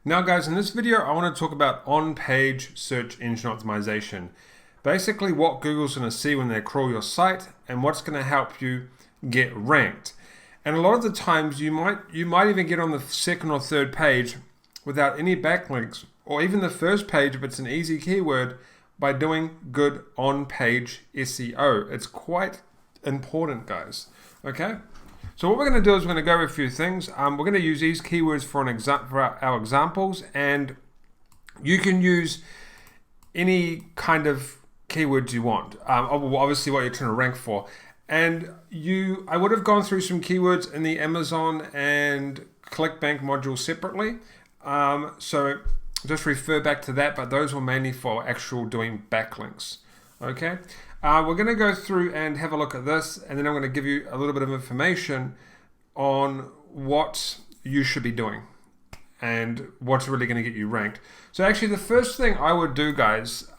Now guys, in this video I want to talk about on-page search engine optimization. Basically what Google's going to see when they crawl your site and what's going to help you get ranked. And a lot of the times you might even get on the second or third page without any backlinks, or even the first page if it's an easy keyword, by doing good on-page SEO. It's quite important, guys. Okay? So what we're going to do is we're going to go over a few things. We're going to use these keywords for our examples, and you can use any kind of keywords you want. Obviously what you're trying to rank for. And I would have gone through some keywords in the Amazon and ClickBank module separately. So just refer back to that, but those were mainly for actual doing backlinks. Okay, we're going to go through and have a look at this, and then I'm going to give you a little bit of information on what you should be doing and what's really going to get you ranked. So actually the first thing I would do, guys,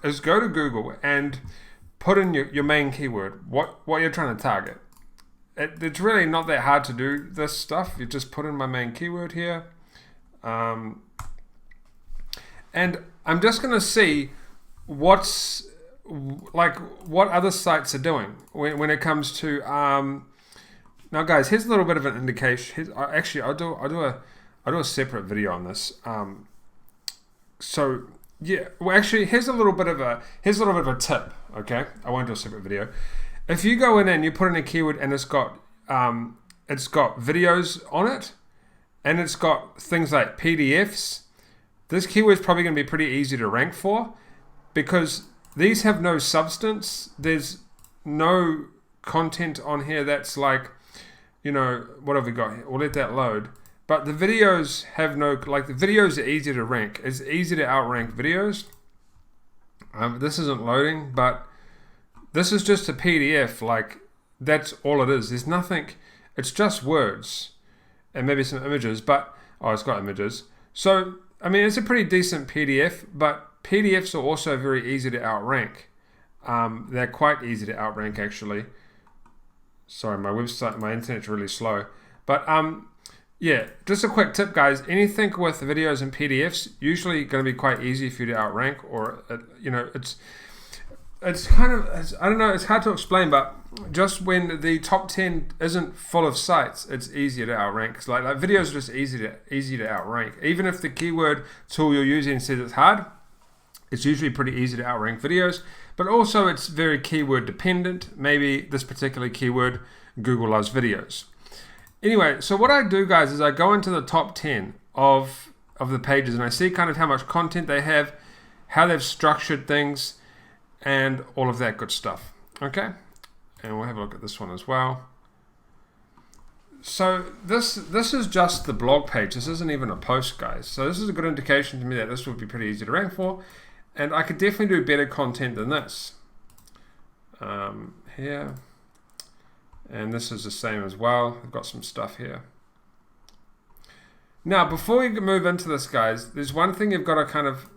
is go to Google and put in your main keyword, what you're trying to target. It's really not that hard to do this stuff. You just put in my main keyword here. And I'm just going to see what other sites are doing when it comes to now guys, here's a little bit of an indication. Actually I'll do a separate video on this. So yeah, well actually here's a little bit of a tip. Okay, I won't do a separate video. If you go in and you put in a keyword and it's got videos on it, and it's got things like PDFs, this keyword is probably going to be pretty easy to rank for, because these have no substance. There's no content on here that's like, what have we got here? We'll let that load. But the videos have no, the videos are easy to rank. It's easy to outrank videos. This isn't loading, but this is just a PDF. That's all it is. There's nothing, it's just words and maybe some images, but, it's got images. So, I mean, it's a pretty decent PDF, but PDFs are also very easy to outrank. They're quite easy to outrank, actually. Sorry, my internet's really slow. But yeah, just a quick tip, guys. Anything with videos and PDFs usually going to be quite easy for you to outrank, or it's kind of, I don't know, it's hard to explain, but just when the top 10 isn't full of sites, it's easier to outrank. Cause like videos are just easy to outrank. Even if the keyword tool you're using says it's hard, it's usually pretty easy to outrank videos, but also it's very keyword dependent. Maybe this particular keyword, Google loves videos. Anyway, so what I do, guys, is I go into the top 10 of the pages and I see kind of how much content they have, how they've structured things, and all of that good stuff. Okay, and we'll have a look at this one as well. So this is just the blog page. This isn't even a post, guys. So this is a good indication to me that this would be pretty easy to rank for, and I could definitely do better content than this. Here, and this is the same as well. I've got some stuff here. Now, before we move into this, guys, there's one thing you've got to kind of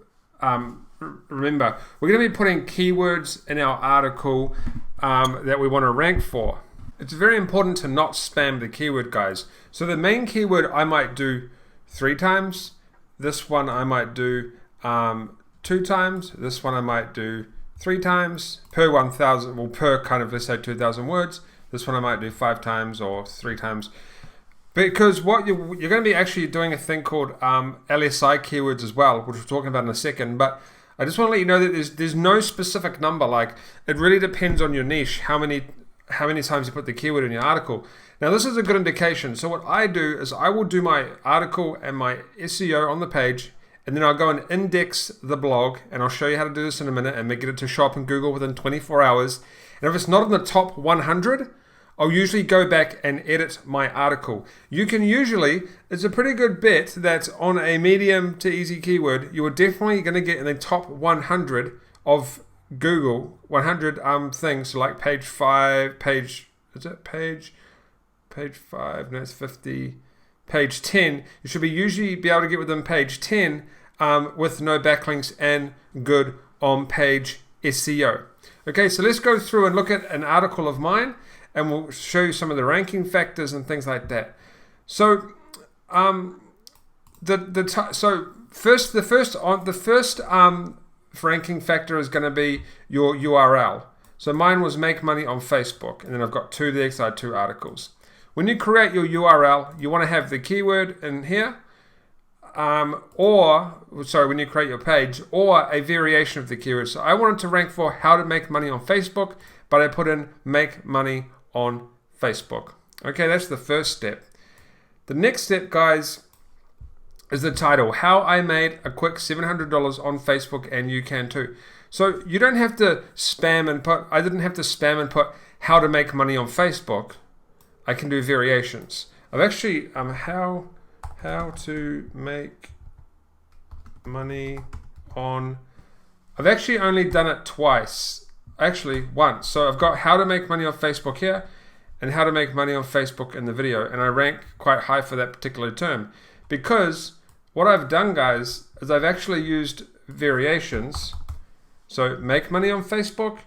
remember. We're going to be putting keywords in our article that we want to rank for. It's very important to not spam the keyword, guys. So the main keyword I might do 3 times. This one I might do 2 times. This one I might do 3 times per 1,000. Well, per kind of, let's say 2,000 words. This one I might do 5 times or 3 times. Because what you're going to be actually doing a thing called LSI keywords as well, which we're talking about in a second. But I just want to let you know that there's no specific number. It really depends on your niche, how many times you put the keyword in your article. Now this is a good indication. So what I do is I will do my article and my SEO on the page, and then I'll go and index the blog, and I'll show you how to do this in a minute and get it to show up in Google within 24 hours. And if it's not in the top 100, I'll usually go back and edit my article. You can usually, it's a pretty good bet that on a medium to easy keyword, you are definitely going to get in the top 100 of Google, 100 things, so like page 5, page 5, no, it's 50, page 10. You should usually be able to get within page 10 with no backlinks and good on-page SEO. Okay, so let's go through and look at an article of mine, and we'll show you some of the ranking factors and things like that. So So the first ranking factor is going to be your URL. So mine was make money on Facebook, and then I've got 2 there because I had 2 articles. When you create your URL, you want to have the keyword in here, when you create your page, or a variation of the keyword. So I wanted to rank for how to make money on Facebook, but I put in make money on Facebook. Okay, that's the first step. The next step, guys, is the title, how I made a quick $700 on Facebook, and you can too. So you don't have to spam and put, I didn't have to spam and put how to make money on Facebook. I can do variations. I've actually, how to make money on, I've actually only done it twice, actually once. So I've got how to make money on Facebook here, and how to make money on Facebook in the video, and I rank quite high for that particular term, because what I've done, guys, is I've actually used variations. So make money on Facebook,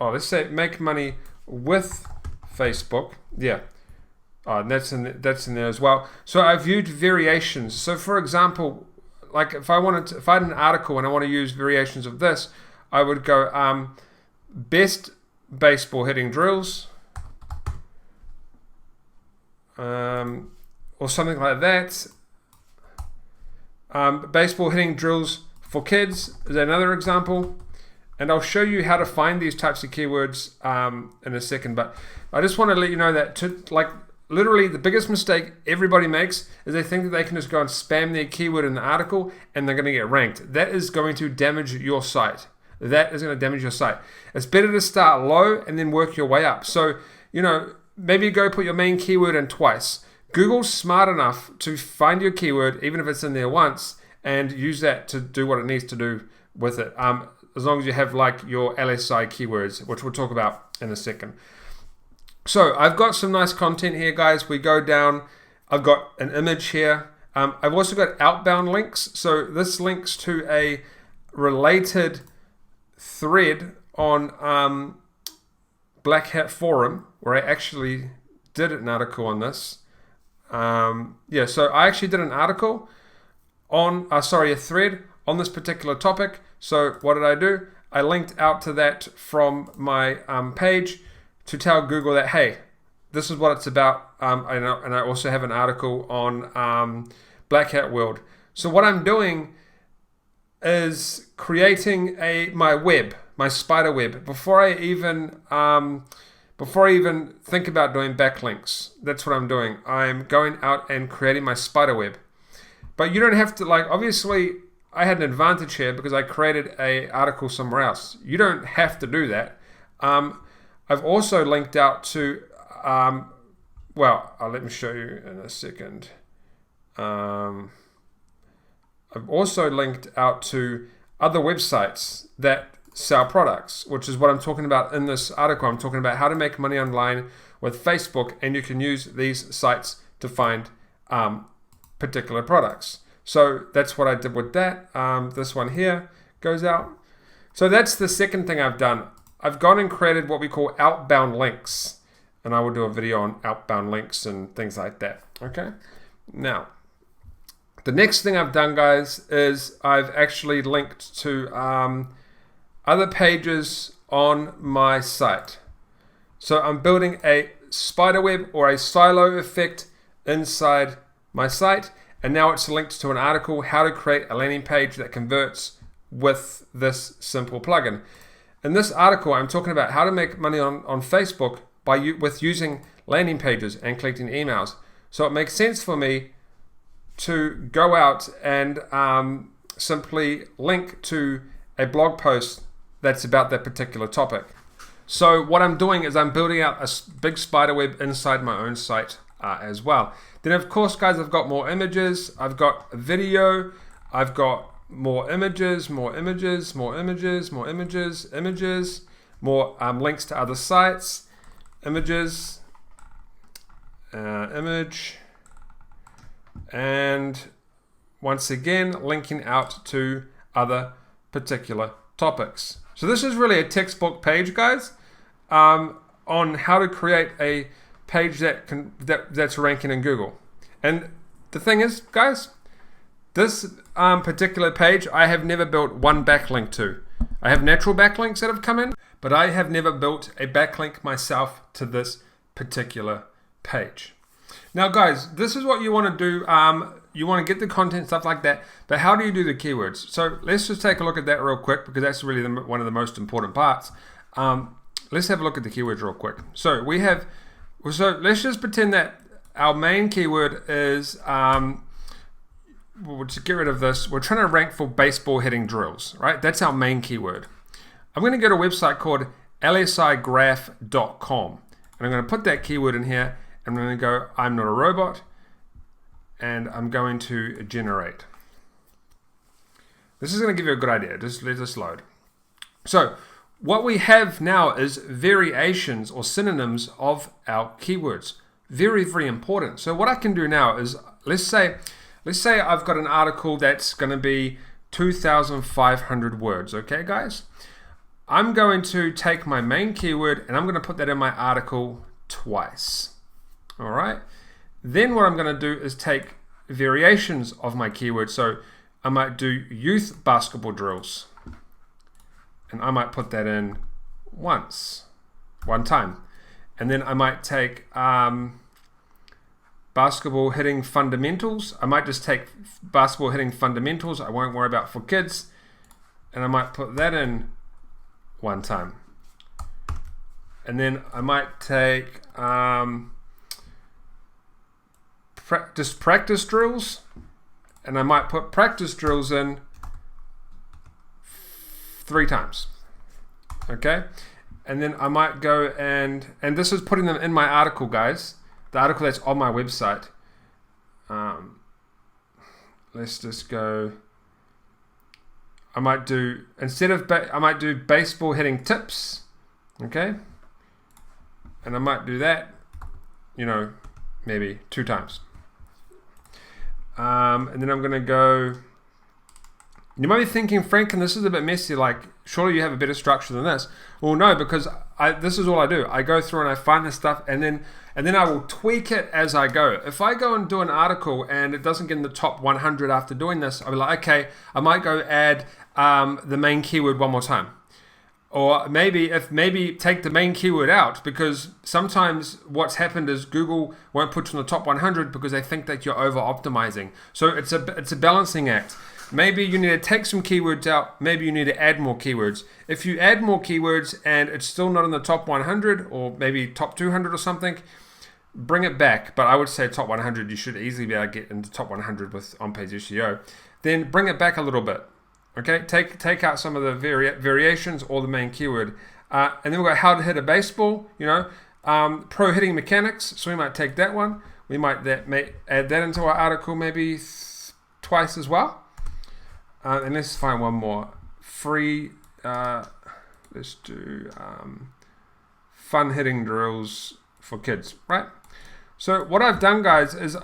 let's say make money with Facebook, yeah. And that's in there as well. So I've used variations. So for example, like if I had an article and I want to use variations of this, I would go best baseball hitting drills, or something like that. Baseball hitting drills for kids is another example, and I'll show you how to find these types of keywords in a second. But I just want to let you know that literally the biggest mistake everybody makes is they think that they can just go and spam their keyword in the article and they're going to get ranked. That is going to damage your site. That is going to damage your site. It's better to start low and then work your way up. So, maybe go put your main keyword in twice. Google's smart enough to find your keyword, even if it's in there once, and use that to do what it needs to do with it. As long as you have like your LSI keywords, which we'll talk about in a second. So I've got some nice content here, guys. We go down. I've got an image here. I've also got outbound links. So this links to a related thread on Black Hat Forum, where I actually did an article on this. So I actually did an article on, a thread on this particular topic. So what did I do? I linked out to that from my page to tell Google that, hey, this is what it's about. And I also have an article on Black Hat World. So what I'm doing is creating my spider web before I even think about doing backlinks. That's what I'm doing. I'm going out and creating my spider web. But you don't have to, obviously I had an advantage here because I created an article somewhere else. You don't have to do that. I've also linked out to, let me show you in a second. I've also linked out to other websites that sell products, which is what I'm talking about in this article. I'm talking about how to make money online with Facebook, and you can use these sites to find particular products. So that's what I did with that. This one here goes out. So that's the second thing I've done. I've gone and created what we call outbound links, and I will do a video on outbound links and things like that. Okay. Now, the next thing I've done, guys, is I've actually linked to other pages on my site. So I'm building a spider web or a silo effect inside my site, and now it's linked to an article, how to create a landing page that converts with this simple plugin. In this article, I'm talking about how to make money on Facebook with using landing pages and collecting emails. So it makes sense for me to go out and simply link to a blog post that's about that particular topic. So what I'm doing is I'm building out a big spider web inside my own site as well. Then of course, guys, I've got more images, I've got video, I've got more images, more links to other sites, image, and once again, linking out to other particular topics. So this is really a textbook page, guys, on how to create a page that's ranking in Google. And the thing is, guys, this particular page I have never built one backlink to. I have natural backlinks that have come in, but I have never built a backlink myself to this particular page. Now guys, this is what you want to do. You want to get the content, stuff like that, but how do you do the keywords? So let's just take a look at that real quick, because that's really one of the most important parts. Let's have a look at the keywords real quick. So let's just pretend that our main keyword is, we'll just get rid of this. We're trying to rank for baseball hitting drills, right? That's our main keyword. I'm going to go to a website called lsigraph.com, and I'm going to put that keyword in here. I'm going to go, I'm not a robot, and I'm going to generate. This is going to give you a good idea. Just let this load. So what we have now is variations or synonyms of our keywords. Very, very important. So what I can do now is, let's say I've got an article that's going to be 2,500 words. Okay, guys? I'm going to take my main keyword and I'm going to put that in my article twice. All right. Then what I'm going to do is take variations of my keyword. So I might do youth basketball drills, and I might put that in one time. And then I might take basketball hitting fundamentals. I might just take basketball hitting fundamentals. I won't worry about for kids. And I might put that in one time. And then I might take just practice drills, and I might put practice drills in 3 times. Okay, and then I might go and this is putting them in my article, guys, the article that's on my website. Let's just go, I might do, instead of I might do baseball hitting tips. Okay, and I might do that, maybe 2 times. And then I'm going to go, you might be thinking, Franklin, this is a bit messy, like surely you have a better structure than this. Well, no, because this is all I do. I go through and I find this stuff, and then I will tweak it as I go. If I go and do an article and it doesn't get in the top 100 after doing this, I'll be like, okay, I might go add the main keyword one more time. Or maybe take the main keyword out, because sometimes what's happened is Google won't put you in the top 100 because they think that you're over optimizing. So it's a balancing act. Maybe you need to take some keywords out. Maybe you need to add more keywords. If you add more keywords and it's still not in the top 100 or maybe top 200 or something, bring it back. But I would say top 100, you should easily be able to get into top 100 with On Page SEO. Then bring it back a little bit. Okay, take out some of the variations or the main keyword, and then we've got how to hit a baseball. Pro hitting mechanics. So we might take that one. We might add that into our article maybe twice as well. And let's find one more. Free. Let's do fun hitting drills for kids. Right. So what I've done, guys, is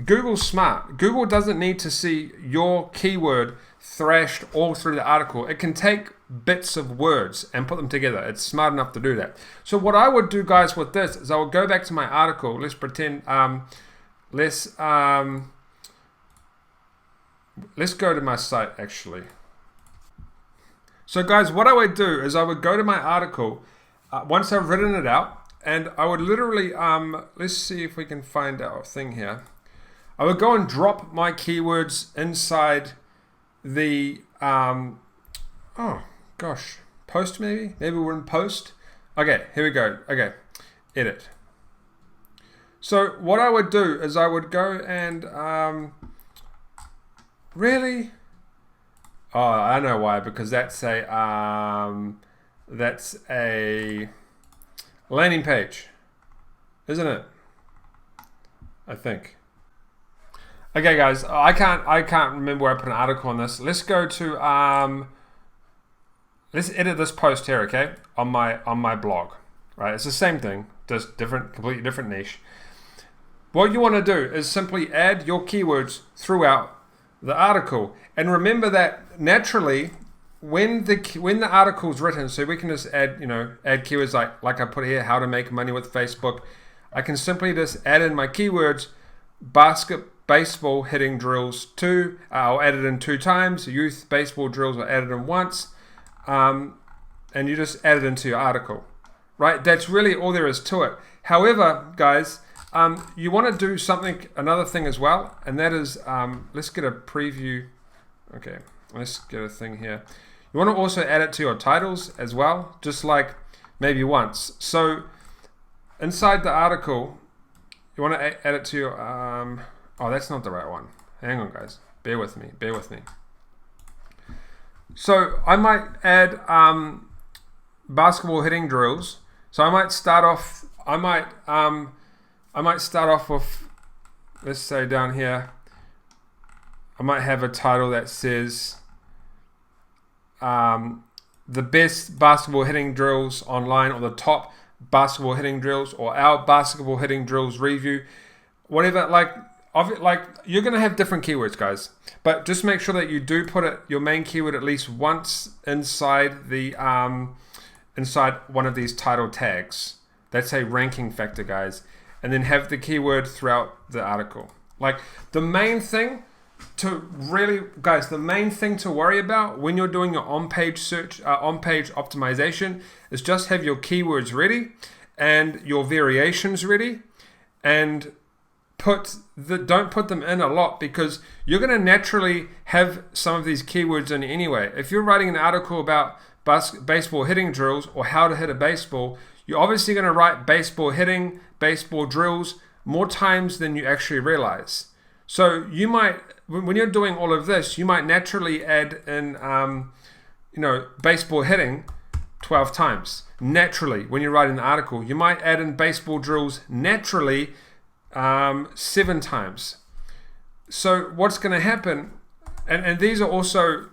Google's smart. Google doesn't need to see your keyword thrashed all through the article. It can take bits of words and put them together. It's smart enough to do that. So what I would do, guys, with this is I would go back to my article. Let's pretend. Let's go to my site actually. So, guys, what I would do is I would go to my article once I've written it out. And I would literally, let's see if we can find our thing here. I would go and drop my keywords inside the, post maybe? Maybe we're in post. Okay, here we go. Okay, edit. So what I would do is I would go and, really? Oh, I know why, because that's a landing page, isn't it? I think. Okay, guys, I can't remember where I put an article on this. Let's go to let's edit this post here, okay? On my blog, right? It's the same thing, just completely different niche. What you want to do is simply add your keywords throughout the article, and remember that naturally, when the article's written, so we can just add keywords like I put here, how to make money with Facebook. I can simply just add in my keywords baseball hitting drills 2, I'll add it in 2 times. Youth baseball drills are added in once. And you just add it into your article, right? That's really all there is to it. However, guys, you want to do another thing as well, and that is, let's get a preview. Okay, let's get a thing here. You want to also add it to your titles as well, just like maybe once. So inside the article, you want to add it to your, oh, that's not the right one. Hang on, guys. Bear with me. So I might add basketball hitting drills. So I might start off, I might start off with, let's say down here, I might have a title that says the best basketball hitting drills online, or the top basketball hitting drills, or our basketball hitting drills review, whatever. Like you're gonna have different keywords, guys, but just make sure that you do put your main keyword at least once inside the inside one of these title tags. That's a ranking factor, guys, and then have the keyword throughout the article. Like the main thing to worry about when you're doing your on-page search, on-page optimization, is just have your keywords ready and your variations ready, and don't put them in a lot, because you're going to naturally have some of these keywords in anyway. If you're writing an article about baseball hitting drills or how to hit a baseball, you're obviously going to write baseball hitting, baseball drills more times than you actually realize. So you might, when you're doing all of this, you might naturally add in, baseball hitting 12 times. Naturally, when you're writing an article, you might add in baseball drills naturally 7 times. So what's going to happen, and these are also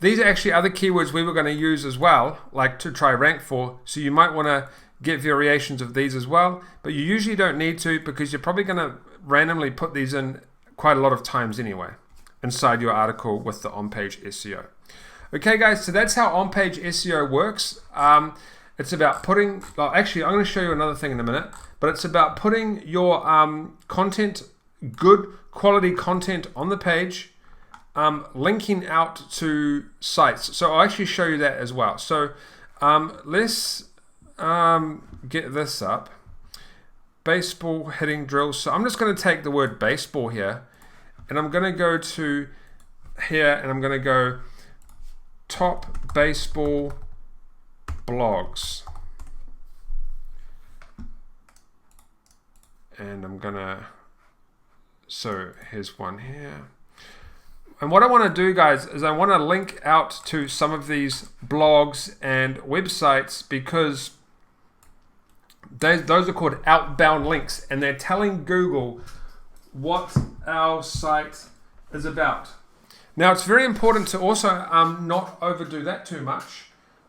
these are actually other keywords we were going to use as well, like to try rank for. So you might want to get variations of these as well, but you usually don't need to, because you're probably going to randomly put these in quite a lot of times anyway inside your article with the on-page SEO. Okay, guys, so that's how on-page SEO works. It's about putting, actually, I'm going to show you another thing in a minute, but it's about putting your content, good quality content on the page, linking out to sites. So I'll actually show you that as well. So let's get this up. Baseball hitting drills. So I'm just going to take the word baseball here, and I'm going to go to here, and I'm going to go top baseball blogs, and I'm gonna, so here's one here. And what I want to do, guys, is I want to link out to some of these blogs and websites, because those are called outbound links, and they're telling Google what our site is about. Now, it's very important to also not overdo that too much.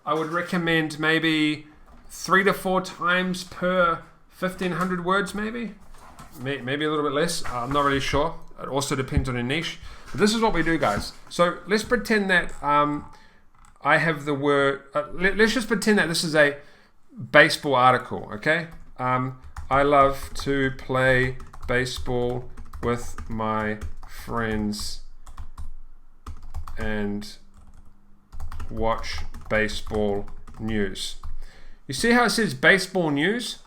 I would recommend maybe 3 to 4 times per 1,500 words, maybe a little bit less. I'm not really sure. It also depends on your niche. But this is what we do, guys. So let's pretend that I have the word. Let's just pretend that this is a baseball article. Okay. I love to play baseball with my friends and watch baseball news. You see how it says baseball news?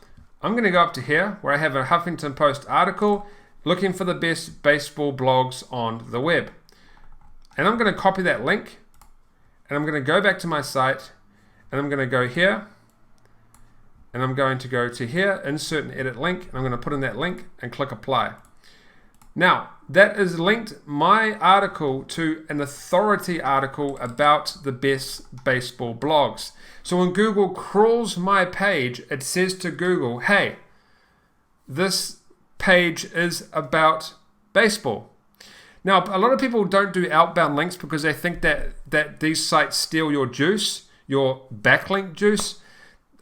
I'm going to go up to here where I have a Huffington Post article looking for the best baseball blogs on the web. And I'm going to copy that link, and I'm going to go back to my site, and I'm going to go here, and I'm going to go to here, insert and edit link, and I'm going to put in that link and click apply. Now, that has linked my article to an authority article about the best baseball blogs. So when Google crawls my page, it says to Google, hey, this page is about baseball. Now, a lot of people don't do outbound links because they think that these sites steal your juice, your backlink juice.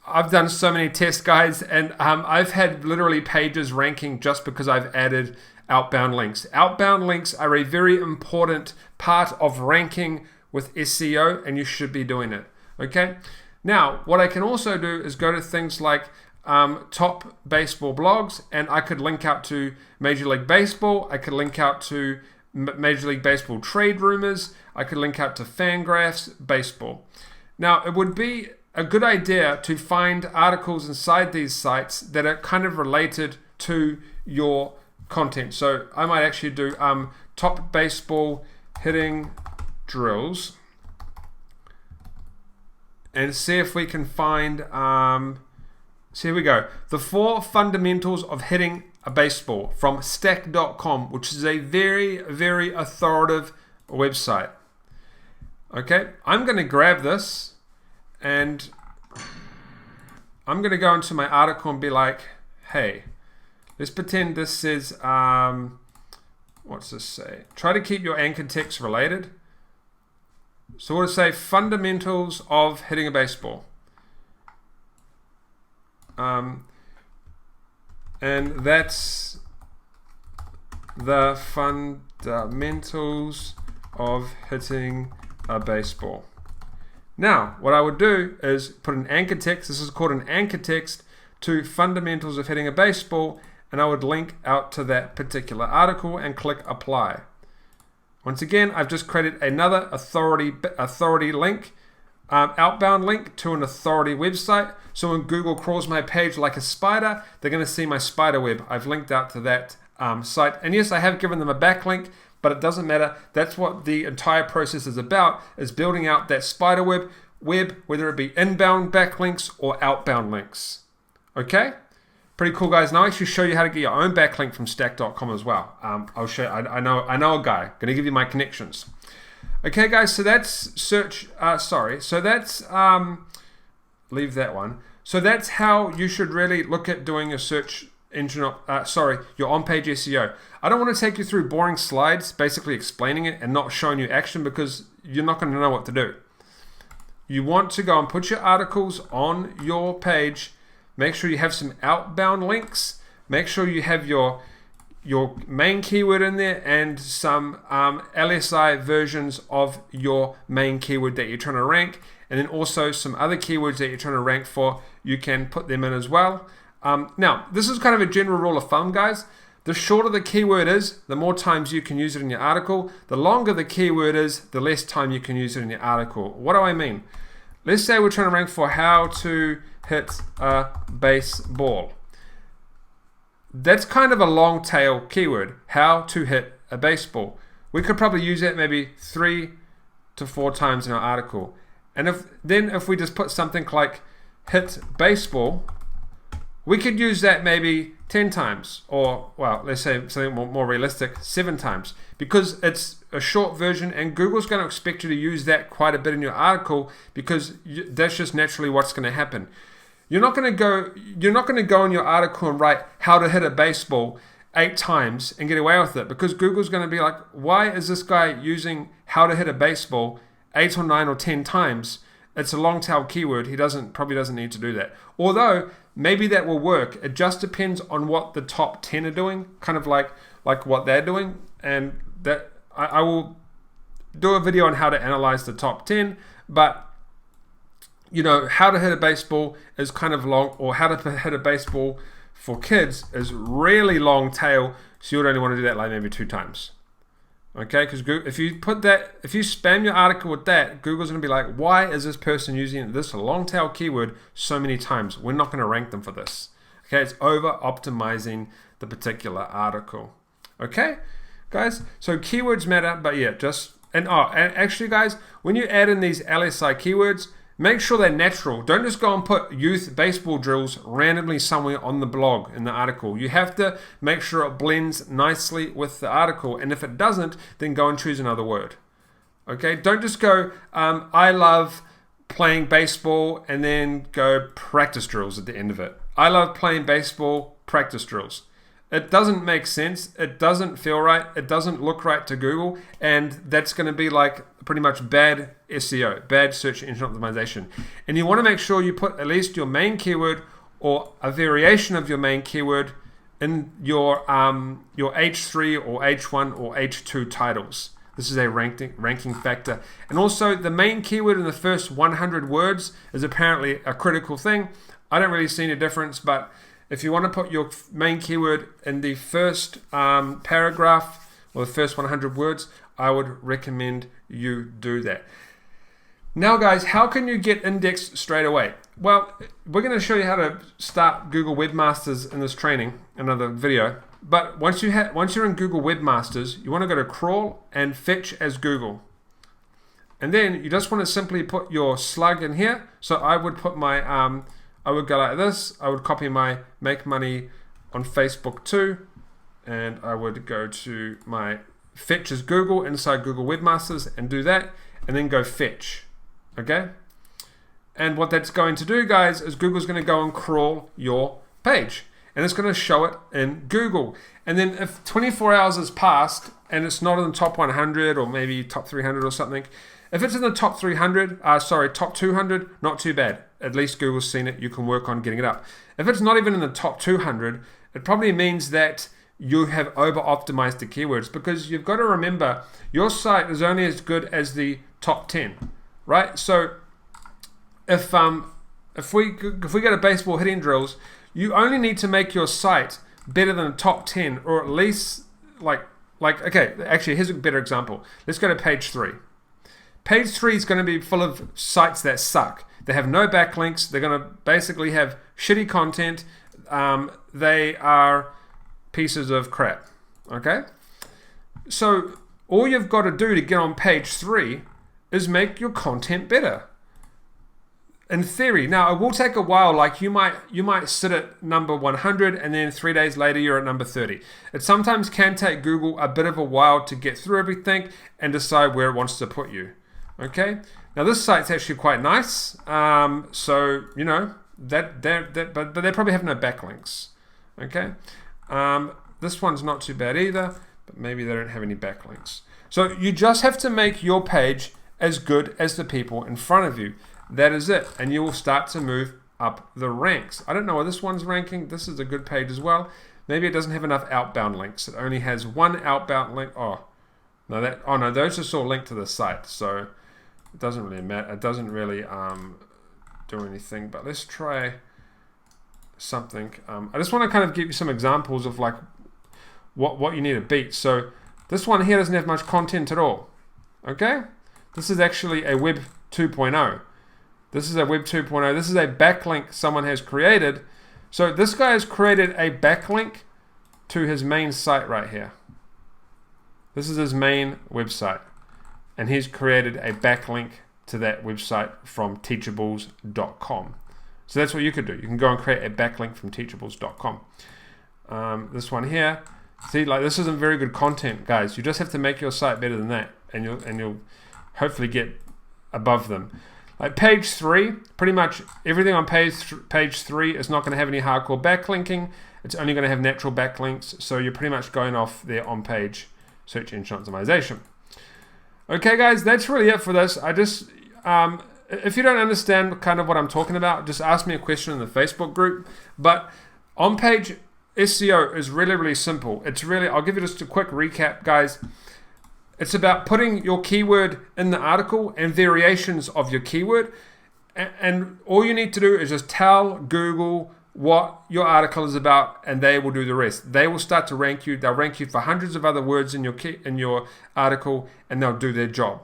I've done so many tests, guys, and I've had literally pages ranking just because I've added outbound links. Outbound links are a very important part of ranking with SEO, and you should be doing it. Okay. Now, what I can also do is go to things like top baseball blogs, and I could link out to Major League Baseball. I could link out to Major League Baseball trade rumors. I could link out to Fangraphs Baseball. Now, it would be a good idea to find articles inside these sites that are kind of related to your content. So I might actually do top baseball hitting drills and see if we can find, so here we go. The 4 fundamentals of hitting a baseball from stack.com, which is a very, very authoritative website. Okay, I'm going to grab this and I'm going to go into my article and be like, hey, let's pretend this says, what's this say? Try to keep your anchor text related. So we'll say fundamentals of hitting a baseball. And that's the fundamentals of hitting a baseball. Now, what I would do is put an anchor text. This is called an anchor text to fundamentals of hitting a baseball, and I would link out to that particular article and click apply. Once again, I've just created another authority link, outbound link to an authority website. So when Google crawls my page like a spider, they're going to see my spider web. I've linked out to that site. And yes, I have given them a backlink, but it doesn't matter. That's what the entire process is about, is building out that spider web, whether it be inbound backlinks or outbound links. Okay? Pretty cool, guys. Now I'll actually show you how to get your own backlink from stack.com as well. I'll show you. I know a guy. Going to give you my connections. Okay, guys. So that's search. So that's leave that one. So that's how you should really look at doing a search engine. Your on-page SEO. I don't want to take you through boring slides, basically explaining it and not showing you action, because you're not going to know what to do. You want to go and put your articles on your page. Make sure you have some outbound links. Make sure you have your main keyword in there and some LSI versions of your main keyword that you're trying to rank. And then also some other keywords that you're trying to rank for. You can put them in as well. Now, this is kind of a general rule of thumb, guys. The shorter the keyword is, the more times you can use it in your article. The longer the keyword is, the less time you can use it in your article. What do I mean? Let's say we're trying to rank for how to hit a baseball. That's kind of a long tail keyword, how to hit a baseball. We could probably use that maybe 3 to 4 times in our article. And if we just put something like hit baseball, we could use that maybe 10 times, or, well, let's say something more realistic, 7 times, because it's a short version and Google's going to expect you to use that quite a bit in your article, because that's just naturally what's going to happen. You're not going to go in your article and write how to hit a baseball 8 times and get away with it, because Google's going to be like, why is this guy using how to hit a baseball 8 or 9 or 10 times? It's a long tail keyword. He probably doesn't need to do that. Although maybe that will work. It just depends on what the top 10 are doing, kind of like what they're doing. And that I will do a video on how to analyze the top 10, but you know, how to hit a baseball is kind of long, or how to hit a baseball for kids is really long tail, so you would only want to do that like maybe 2 times. Okay, because if you spam your article with that, Google's going to be like, why is this person using this long tail keyword so many times? We're not going to rank them for this. Okay, it's over optimizing the particular article. Okay, guys, so keywords matter, but yeah, and actually, guys, when you add in these LSI keywords, make sure they're natural. Don't just go and put youth baseball drills randomly somewhere on the blog in the article. You have to make sure it blends nicely with the article. And if it doesn't, then go and choose another word. Okay? Don't just go, I love playing baseball, and then go practice drills at the end of it. I love playing baseball, practice drills. It doesn't make sense. It doesn't feel right. It doesn't look right to Google. And that's going to be like pretty much bad SEO, bad search engine optimization. And you want to make sure you put at least your main keyword or a variation of your main keyword in your H3 or H1 or H2 titles. This is a ranking factor. And also the main keyword in the first 100 words is apparently a critical thing. I don't really see any difference, but if you want to put your main keyword in the first paragraph or the first 100 words, I would recommend you do that. Now guys, how can you get indexed straight away? Well, we're going to show you how to start Google Webmasters in this training, another video. But once you're in Google Webmasters, you want to go to crawl and fetch as Google. And then you just want to simply put your slug in here. So I would put my, I would go like this. I would copy my make money on Facebook too. And I would go to my fetch as Google inside Google Webmasters and do that. And then go fetch. Okay? And what that's going to do, guys, is Google's going to go and crawl your page. And it's going to show it in Google. And then if 24 hours has passed and it's not in the top 100 or maybe top 300 or something, if it's in the top 200, not too bad. At least Google's seen it. You can work on getting it up. If it's not even in the top 200, it probably means that you have over-optimized the keywords, because you've got to remember your site is only as good as the top 10, right? So if we go to baseball hitting drills, you only need to make your site better than the top 10, or at least okay, actually here's a better example. Let's go to page 3. Page 3 is going to be full of sites that suck. They have no backlinks. They're going to basically have shitty content. They are pieces of crap. Okay? So all you've got to do to get on page 3 is make your content better. In theory. Now, it will take a while. Like you might sit at number 100 and then 3 days later you're at number 30. It sometimes can take Google a bit of a while to get through everything and decide where it wants to put you. Okay? Now this site's actually quite nice. So, you know, but they probably have no backlinks. Okay? This one's not too bad either, but maybe they don't have any backlinks. So you just have to make your page as good as the people in front of you. That is it. And you will start to move up the ranks. I don't know why this one's ranking. This is a good page as well. Maybe it doesn't have enough outbound links. It only has one outbound link. Oh no, those just all linked to the site. So it doesn't really matter. It doesn't really do anything. But let's try something. I just want to kind of give you some examples of like what you need to beat. So this one here doesn't have much content at all. Okay? This is actually a Web 2.0. This is a Web 2.0. This is a backlink someone has created. So this guy has created a backlink to his main site right here. This is his main website. And he's created a backlink to that website from teachables.com. So that's what you could do. You can go and create a backlink from teachables.com. This one here. See, like this isn't very good content, guys. You just have to make your site better than that, and you'll hopefully get above them. Like page 3, pretty much everything on page 3 is not going to have any hardcore backlinking. It's only going to have natural backlinks. So you're pretty much going off their on-page search engine optimization. Okay, guys, that's really it for this. I just, if you don't understand kind of what I'm talking about, just ask me a question in the Facebook group. But On Page SEO is really, really simple. It's really, I'll give you just a quick recap, guys. It's about putting your keyword in the article and variations of your keyword. And all you need to do is just tell Google what your article is about, and they will do the rest. They will start to rank you. They'll rank you for hundreds of other words in your article, and they'll do their job.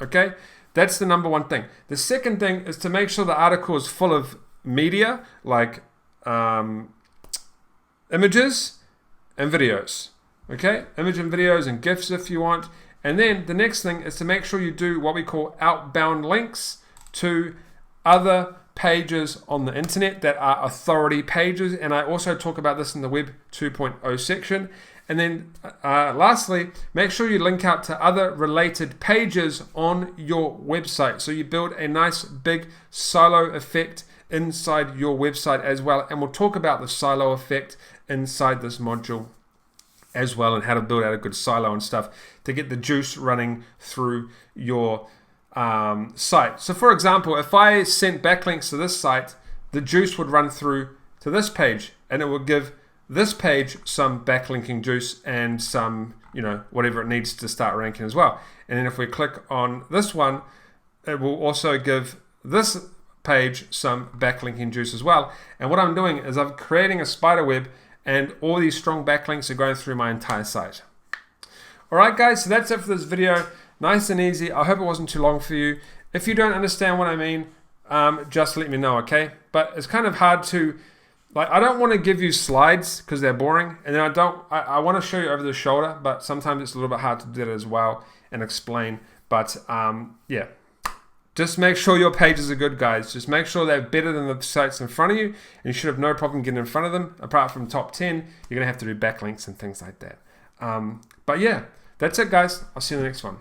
Okay? That's the number one thing. The second thing is to make sure the article is full of media, like images and videos. Okay? Image and videos and GIFs if you want. And then the next thing is to make sure you do what we call outbound links to other pages on the internet that are authority pages. And I also talk about this in the Web 2.0 section. And then lastly, make sure you link out to other related pages on your website. So you build a nice big silo effect inside your website as well. And we'll talk about the silo effect inside this module as well, and how to build out a good silo and stuff to get the juice running through your site. So for example, if I sent backlinks to this site, the juice would run through to this page, and it would give this page some backlinking juice and some, you know, whatever it needs to start ranking as well. And then if we click on this one, it will also give this page some backlinking juice as well. And what I'm doing is I'm creating a spider web, and all these strong backlinks are going through my entire site. Alright guys, so that's it for this video. Nice and easy. I hope it wasn't too long for you. If you don't understand what I mean, just let me know, okay? But it's kind of hard to, like, I don't want to give you slides because they're boring, and then I want to show you over the shoulder, but sometimes it's a little bit hard to do that as well and explain. But yeah, just make sure your pages are good, guys. Just make sure they're better than the sites in front of you, and you should have no problem getting in front of them. Apart from top 10, you're gonna have to do backlinks and things like that. But yeah, that's it, guys. I'll see you in the next one.